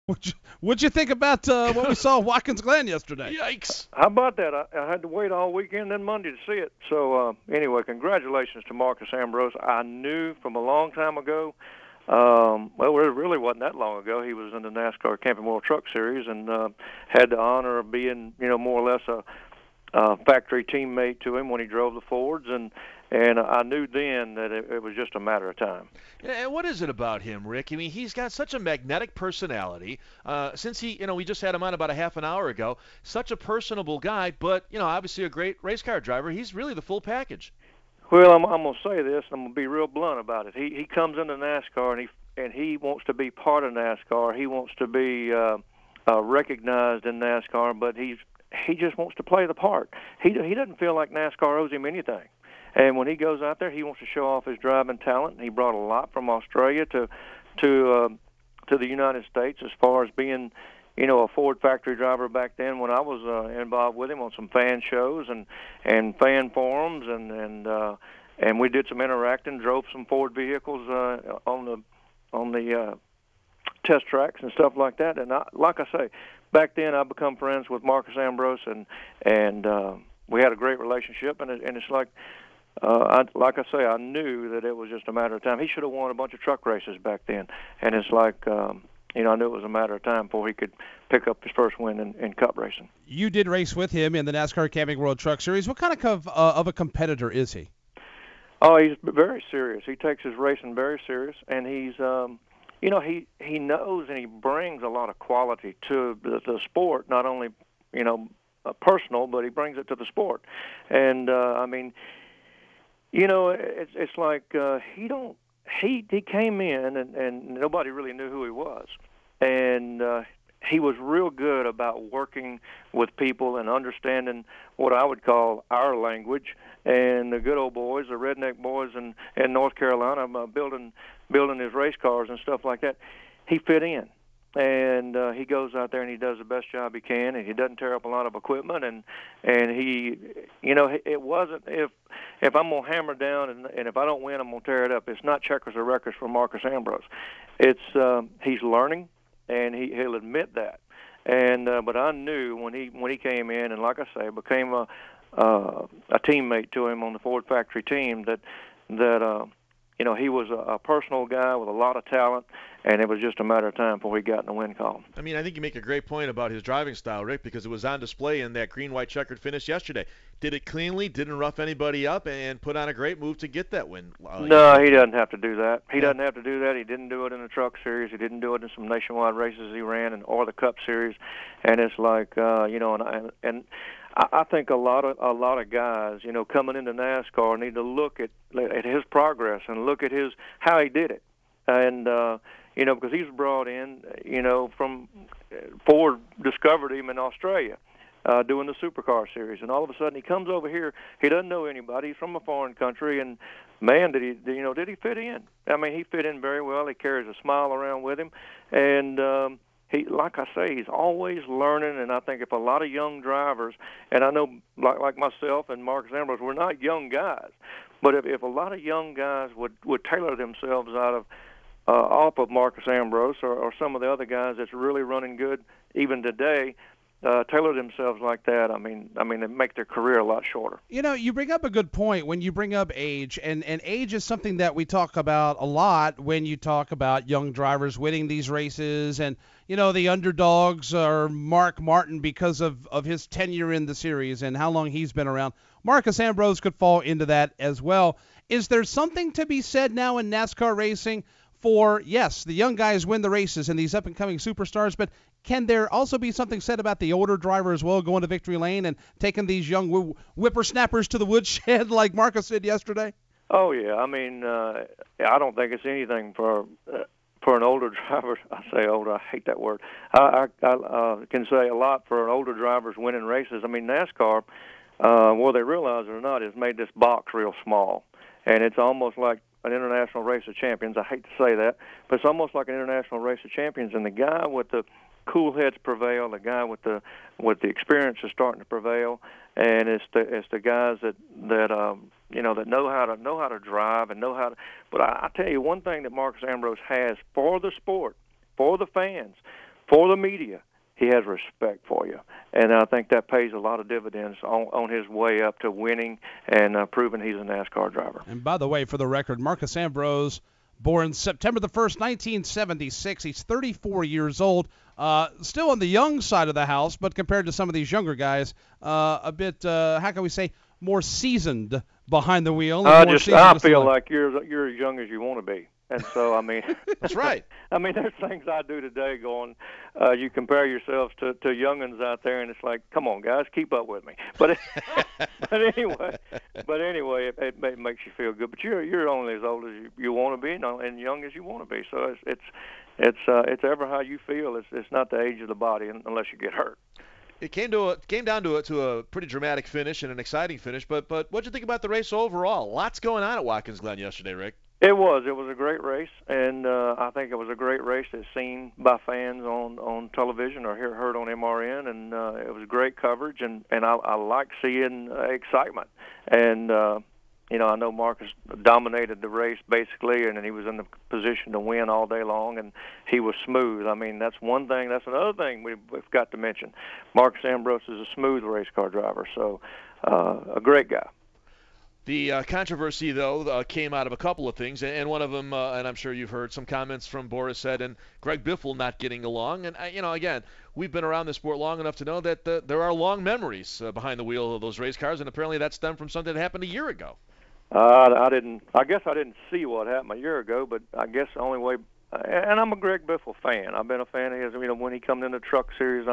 What'd you think about what we saw at Watkins Glen yesterday? Yikes! How about that? I had to wait all weekend and Monday to see it. So anyway, congratulations to Marcus Ambrose. I knew from a long time ago. Well, it really wasn't that long ago. He was in the NASCAR Camping World Truck Series and had the honor of being, more or less a factory teammate to him when he drove the Fords, and I knew then that it was just a matter of time. Yeah, and what is it about him, Rick? I mean, he's got such a magnetic personality. Since we just had him on about a half an hour ago. Such a personable guy, but obviously a great race car driver. He's really the full package. Well, I'm going to say this, and I'm going to be real blunt about it. He comes into NASCAR, and he wants to be part of NASCAR. He wants to be recognized in NASCAR, but he just wants to play the part. He doesn't feel like NASCAR owes him anything. And when he goes out there, he wants to show off his driving talent. He brought a lot from Australia to the United States as far as being, a Ford factory driver back then when I was involved with him on some fan shows and fan forums and we did some interacting, drove some Ford vehicles on the test tracks and stuff like that. And like I say, back then I become friends with Marcus Ambrose and we had a great relationship. And it's like. Like I say, I knew that it was just a matter of time. He should have won a bunch of truck races back then, and it's like, I knew it was a matter of time before he could pick up his first win in Cup racing. You did race with him in the NASCAR Camping World Truck Series. What kind of a competitor is he? Oh, he's very serious. He takes his racing very serious, and he's, he knows and he brings a lot of quality to the sport. Not only, personal, but he brings it to the sport, and it's like he came in and nobody really knew who he was, and he was real good about working with people and understanding what I would call our language. And the good old boys, the redneck boys in North Carolina, building his race cars and stuff like that, he fit in. And he goes out there and he does the best job he can, and he doesn't tear up a lot of equipment. And he, it wasn't if I'm gonna hammer down and if I don't win, I'm gonna tear it up. It's not checkers or records for Marcus Ambrose. It's he's learning, and he'll admit that. And but I knew when he came in, and like I say, became a teammate to him on the Ford factory team that he was a personal guy with a lot of talent, and it was just a matter of time before he got in the win column. I mean, I think you make a great point about his driving style, Rick, because it was on display in that green-white checkered finish yesterday. Did it cleanly, didn't rough anybody up, and put on a great move to get that win. No, he doesn't have to do that. He doesn't have to do that. He didn't do it in the Truck Series. He didn't do it in some nationwide races he ran, or the Cup Series. And it's like, and I think a lot of guys, coming into NASCAR need to look at his progress and look at how he did it, and because he was brought in, from Ford discovered him in Australia, doing the Supercar Series, and all of a sudden he comes over here. He doesn't know anybody. He's from a foreign country, and man, did he fit in? I mean, he fit in very well. He carries a smile around with him, and he, like I say, he's always learning, and I think if a lot of young drivers, and I know like myself and Marcus Ambrose, we're not young guys, but if a lot of young guys would tailor themselves off of Marcus Ambrose or some of the other guys that's really running good even today, tailor themselves like that, I mean, they make their career a lot shorter. You bring up a good point when you bring up age, and age is something that we talk about a lot when you talk about young drivers winning these races, and the underdogs are Mark Martin because of his tenure in the series and how long he's been around. Marcus Ambrose could fall into that as well. Is there something to be said now in NASCAR racing for, yes, the young guys win the races and these up-and-coming superstars, but can there also be something said about the older driver as well going to victory lane and taking these young whippersnappers to the woodshed like Marcus did yesterday? Oh, yeah. I mean, I don't think it's anything for an older driver. I say older, I hate that word. I can say a lot for an older driver's winning races. I mean, NASCAR, whether they realize it or not, has made this box real small. And it's almost like an international race of champions. I hate to say that, but it's almost like an international race of champions. And the guy with the cool heads prevail. The guy with the experience is starting to prevail, and it's the guys that know how to drive and know how to. But I tell you one thing that Marcus Ambrose has for the sport, for the fans, for the media, he has respect for you. And I think that pays a lot of dividends on his way up to winning and proving he's a NASCAR driver. And by the way, for the record, Marcus Ambrose, born September the 1st, 1976. He's 34 years old. Still on the young side of the house, but compared to some of these younger guys, a bit, how can we say, more seasoned behind the wheel. I feel like you're as young as you want to be. And so, I mean, that's right. I mean, there's things I do today going, you compare yourselves to youngins out there, and it's like, come on, guys, keep up with me. But anyway, it makes you feel good. But you're only as old as you want to be and young as you want to be. So it's ever how you feel. It's not the age of the body unless you get hurt. It came down to a pretty dramatic finish and an exciting finish. But what'd you think about the race overall? Lots going on at Watkins Glen yesterday, Rick. It was a great race, and I think it was a great race that's seen by fans on television or heard on MRN, and it was great coverage, and I like seeing excitement. And I know Marcus dominated the race basically, and he was in the position to win all day long, and he was smooth. I mean, that's one thing. That's another thing we've got to mention. Marcus Ambrose is a smooth race car driver, so a great guy. The controversy, though, came out of a couple of things, and one of them, and I'm sure you've heard some comments from Boris Said and Greg Biffle not getting along. And, again, we've been around the sport long enough to know that there are long memories behind the wheel of those race cars, and apparently that stemmed from something that happened a year ago. I guess I didn't see what happened a year ago, but I guess the only way, and I'm a Greg Biffle fan. I've been a fan of his, when he come in the truck series,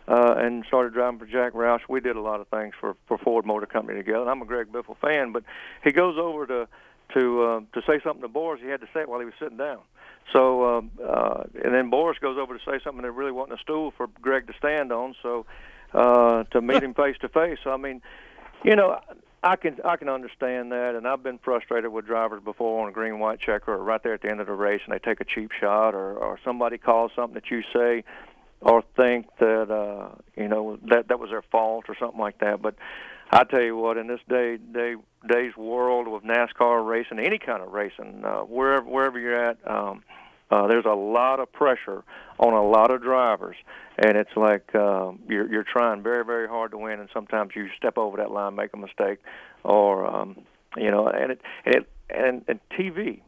and started driving for Jack Roush. We did a lot of things for Ford Motor Company together. And I'm a Greg Biffle fan, but he goes over to say something to Boris. He had to say it while he was sitting down. So and then Boris goes over to say something that really wasn't a stool for Greg to stand on. So to meet him face to face. So I can understand that, and I've been frustrated with drivers before on a green-white checker or right there at the end of the race, and they take a cheap shot or somebody calls something that you say or think that that was their fault or something like that. But I tell you what, in this day's world with NASCAR racing, any kind of racing, wherever you're at, there's a lot of pressure on a lot of drivers, and it's like you're trying very, very hard to win, and sometimes you step over that line, make a mistake, or and TV.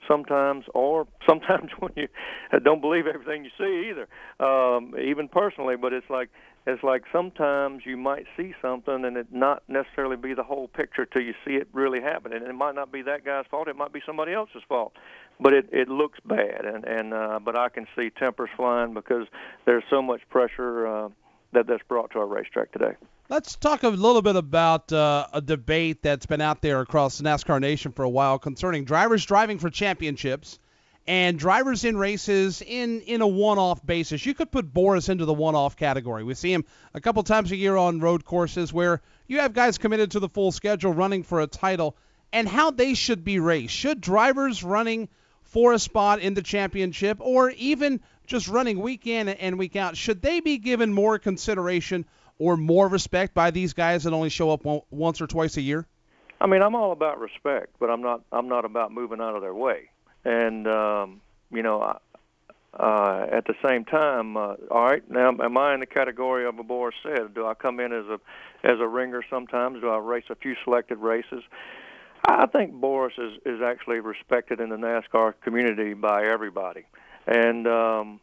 Sometimes when you don't believe everything you see either, even personally. But it's like sometimes you might see something and it not necessarily be the whole picture till you see it really happen. And it might not be that guy's fault; it might be somebody else's fault. But it looks bad, but I can see tempers flying because there's so much pressure that's brought to our racetrack today. Let's talk a little bit about a debate that's been out there across NASCAR Nation for a while concerning drivers driving for championships and drivers in races in a one-off basis. You could put Boris into the one-off category. We see him a couple times a year on road courses where you have guys committed to the full schedule running for a title, and how they should be raced. Should drivers running for a spot in the championship or even just running week in and week out, should they be given more consideration or more respect by these guys that only show up once or twice a year? I mean, I'm all about respect, but I'm not about moving out of their way. And at the same time, all right, now am I in the category of a Boris Said? Do I come in as a ringer sometimes? Do I race a few selected races? I think Boris is actually respected in the NASCAR community by everybody, and I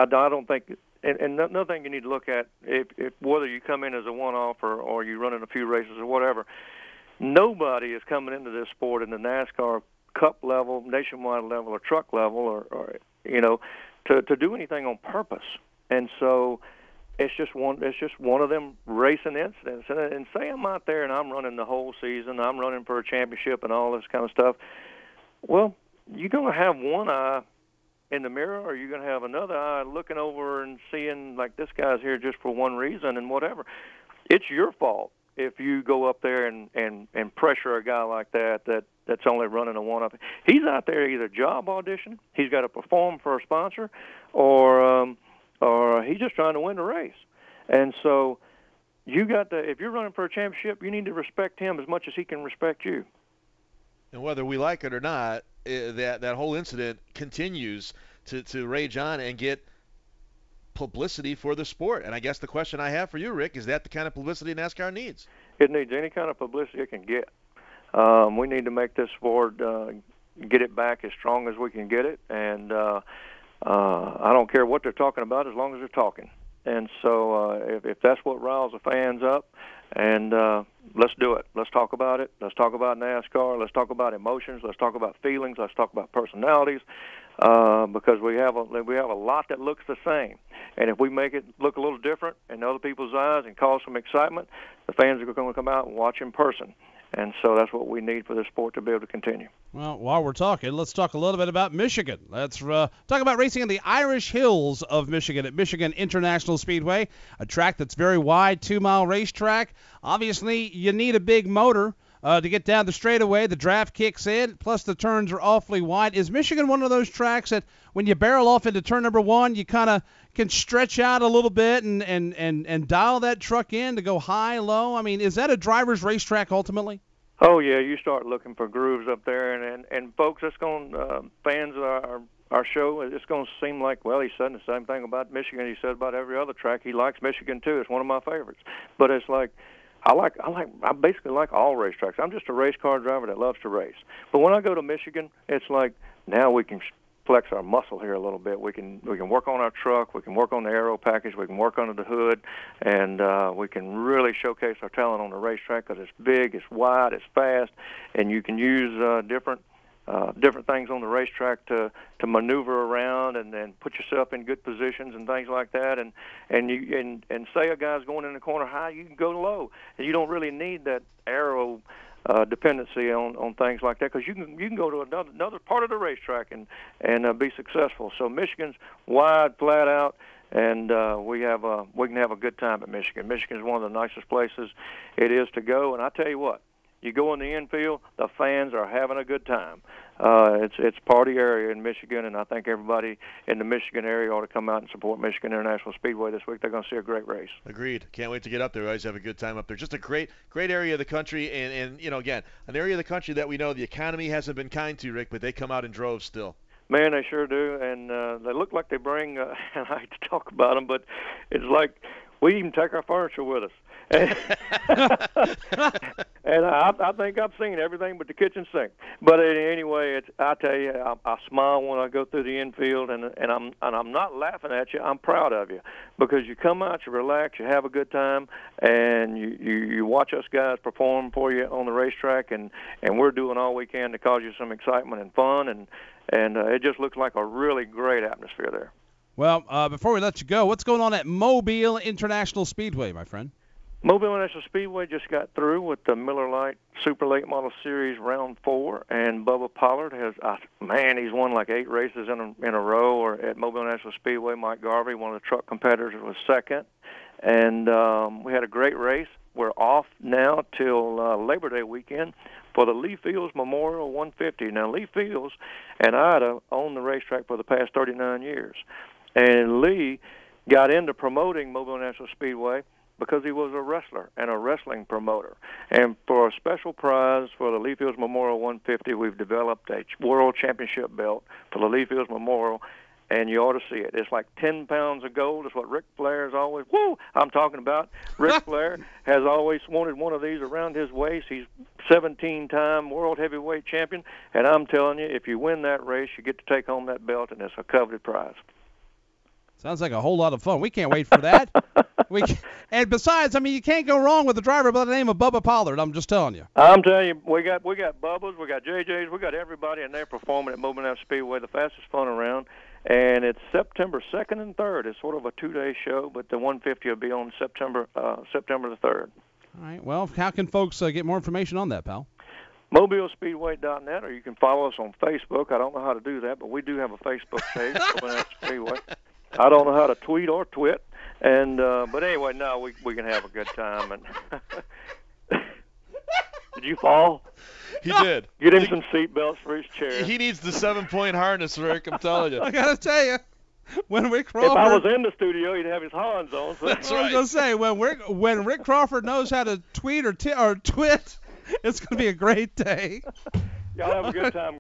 don't think. And another thing you need to look at, if whether you come in as a one-off or you run in a few races or whatever, nobody is coming into this sport in the NASCAR Cup level, nationwide level, or truck level, or to do anything on purpose. And so it's just one of them racing incidents. And say I'm out there and I'm running the whole season, I'm running for a championship and all this kind of stuff. Well, you're going to have one eye in the mirror, or you're going to have another eye looking over and seeing like this guy's here just for one reason and whatever. It's your fault if you go up there and pressure a guy like that's only running a one-up. He's out there either job audition, he's got to perform for a sponsor, or he's just trying to win the race. And so you got to, if you're running for a championship, you need to respect him as much as he can respect you. And whether we like it or not, that whole incident continues to rage on and get publicity for the sport. And I guess the question I have for you, Rick, is that the kind of publicity NASCAR needs? It needs any kind of publicity it can get. We need to make this sport get it back as strong as we can get it, and I don't care what they're talking about as long as they're talking. And so if that's what riles the fans up, and let's do it. Let's talk about it. Let's talk about NASCAR. Let's talk about emotions. Let's talk about feelings. Let's talk about personalities, because we have a lot that looks the same. And if we make it look a little different in other people's eyes and cause some excitement, the fans are going to come out and watch in person. And so that's what we need for this sport to be able to continue. Well, while we're talking, let's talk a little bit about Michigan. Let's talk about racing in the Irish Hills of Michigan at Michigan International Speedway, a track that's very wide, 2-mile racetrack. Obviously, you need a big motor to get down the straightaway. The draft kicks in, plus the turns are awfully wide. Is Michigan one of those tracks that when you barrel off into turn number 1, you kind of can stretch out a little bit and dial that truck in to go high, low? I mean, is that a driver's racetrack ultimately? Oh, yeah, you start looking for grooves up there. And folks, it's going fans of our show, it's going to seem like, well, he's saying the same thing about Michigan he said about every other track. He likes Michigan, too. It's one of my favorites. But it's like, I basically like all racetracks. I'm just a race car driver that loves to race. But when I go to Michigan, it's like now we can flex our muscle here a little bit. We can work on our truck. We can work on the aero package. We can work under the hood, and we can really showcase our talent on the racetrack because it's big, it's wide, it's fast, and you can use different things on the racetrack to maneuver around and then put yourself in good positions and things like that. And say a guy's going in the corner high, you can go low, and you don't really need that aero dependency on things like that, because you can go to another part of the racetrack and be successful. So Michigan's wide, flat out, and we can have a good time at Michigan. Michigan is one of the nicest places it is to go, and I tell you what, you go in the infield, the fans are having a good time. It's party area in Michigan, and I think everybody in the Michigan area ought to come out and support Michigan International Speedway this week. They're going to see a great race. Agreed. Can't wait to get up there. We always have a good time up there. Just a great area of the country, and again, an area of the country that we know the economy hasn't been kind to, Rick, but they come out in droves still. Man, they sure do, and they look like they bring, and I hate to talk about them, but it's like we even take our furniture with us. And I think I've seen everything but the kitchen sink. But anyway, I tell you, I smile when I go through the infield, and I'm not laughing at you. I'm proud of you, because you come out, you relax, you have a good time, and you watch us guys perform for you on the racetrack, and we're doing all we can to cause you some excitement and fun, and it just looks like a really great atmosphere there. Well, before we let you go, what's going on at Mobile International Speedway, my friend? Mobile International Speedway just got through with the Miller Lite Super Late Model Series Round 4, and Bubba Pollard he's won like 8 races in a row. Or at Mobile International Speedway, Mike Garvey, one of the truck competitors, was second. And we had a great race. We're off now till Labor Day weekend for the Lee Fields Memorial 150. Now, Lee Fields and Ida owned the racetrack for the past 39 years. And Lee got into promoting Mobile International Speedway because he was a wrestler and a wrestling promoter. And for a special prize for the Lee Fields Memorial 150, we've developed a world championship belt for the Lee Fields Memorial, and you ought to see it. It's like 10 pounds of gold. It's what Ric Flair's always, I'm talking about. Ric Flair has always wanted one of these around his waist. He's 17-time world heavyweight champion, and I'm telling you, if you win that race, you get to take home that belt, and it's a coveted prize. Sounds like a whole lot of fun. We can't wait for that. And besides, I mean, you can't go wrong with a driver by the name of Bubba Pollard. I'm just telling you. I'm telling you, we got Bubbas, we got JJs, we got everybody, and they're performing at Mobile International Speedway, the fastest fun around. And it's September 2nd and 3rd. It's sort of a 2-day show, but the 150 will be on September the 3rd. All right. Well, how can folks get more information on that, pal? MobileSpeedway.net, or you can follow us on Facebook. I don't know how to do that, but we do have a Facebook page, Mobile International Speedway. I don't know how to tweet or twit, and but anyway, no, we can have a good time. And did you fall? He did. Get him some seat belts for his chair. He needs the 7-point harness, Rick. I'm telling you. I gotta tell you, when Rick Crawford, if I was in the studio, he'd have his Hans on. So. That's right. I was gonna say when Rick Crawford knows how to tweet or twit, it's gonna be a great day. Y'all have a good time.